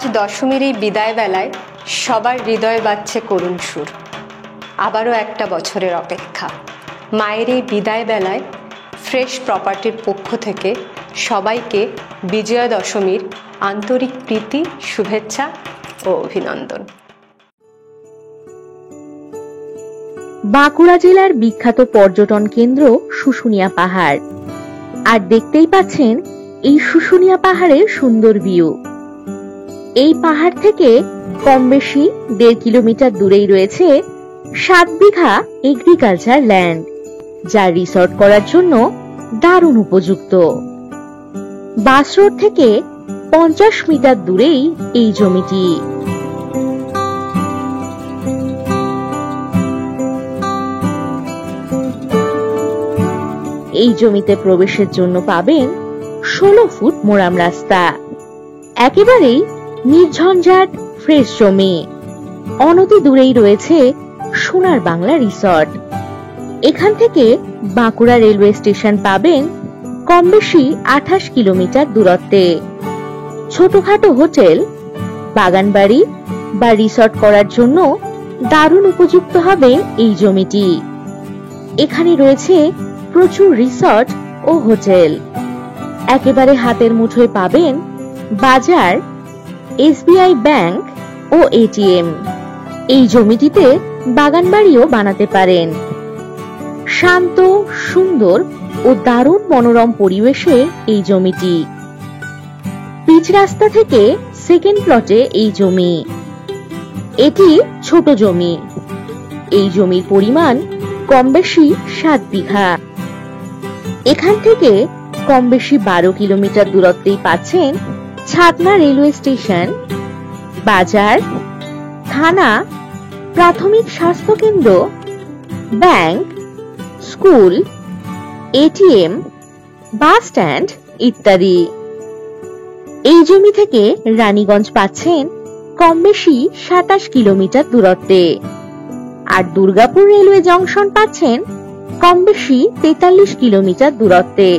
আজ দশমীর এই বিদায় বেলায় সবার হৃদয়ে বাজছে করুণ সুর। আবারও একটা বছরের অপেক্ষা। মায়ের এই বিদায় বেলায় ফ্রেশ প্রপার্টির পক্ষ থেকে সবাইকে বিজয়া দশমীর আন্তরিক প্রীতি, শুভেচ্ছা ও অভিনন্দন। বাঁকুড়া জেলার বিখ্যাত পর্যটন কেন্দ্র শুশুনিয়া পাহাড়। আর দেখতেই পাচ্ছেন এই শুশুনিয়া পাহাড়ের সুন্দর ভিউ। এই পাহাড় থেকে কম বেশি 1.5 কিলোমিটার দূরেই রয়েছে 7 বিঘা এগ্রিকালচার ল্যান্ড, যা রিসর্ট করার জন্য দারুণ উপযুক্ত। বাস রোড থেকে 50 মিটার দূরেই এই জমিটি। এই জমিতে প্রবেশের জন্য পাবেন 16 ফুট মোরাম রাস্তা। একেবারেই নির্ঝঞ্ঝাট ফ্রেশ জমি। অনতি দূরেই রয়েছে সোনার বাংলা রিসর্ট। এখান থেকে বাঁকুড়া রেলওয়ে স্টেশন পাবেন কম বেশি 28 কিলোমিটার দূরত্বে। ছোটখাটো হোটেল, বাগানবাড়ি বা রিসর্ট করার জন্য দারুণ উপযুক্ত হবে এই জমিটি। এখানে রয়েছে প্রচুর রিসর্ট ও হোটেল। একেবারে হাতের মুঠোয় পাবেন বাজার, এসবিআই ব্যাংক ও এটিএম। এই জমিটিতে বাগানবাড়িও বানাতে পারেন। শান্ত, সুন্দর ও দারুণ মনোরম পরিবেশে এই জমিটি। পিচ রাস্তা থেকে সেকেন্ড প্লটে এই জমি। এটি ছোট জমি। এই জমির পরিমাণ কম বেশি 7 বিঘা। এখান থেকে কম বেশি 12 কিলোমিটার দূরত্বেই পাচ্ছেন ছাতনা রেলওয়ে স্টেশন, বাজার, থানা, প্রাথমিক স্বাস্থ্য কেন্দ্র, bank, school, ATM, bus stand ইত্যাদি। এই জমি থেকে রানীগঞ্জ পাচ্ছেন কম বেশি 27 কিলোমিটার দূরত্বে। আর দুর্গাপুর রেলওয়ে জংশন পাচ্ছেন কম বেশি 43 কিলোমিটার দূরত্বে।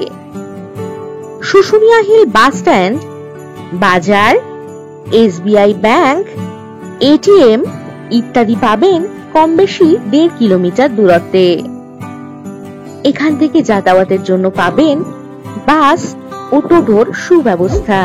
শুশুনিয়া হিল বাস স্ট্যান্ড, বাজার, এসবিআই ব্যাংক, এটিএম ইত্যাদি পাবেন কম বেশি 1.5 কিলোমিটার দূরত্বে। এখান থেকে যাতায়াতের জন্য পাবেন বাস ও টোটোর সুব্যবস্থা।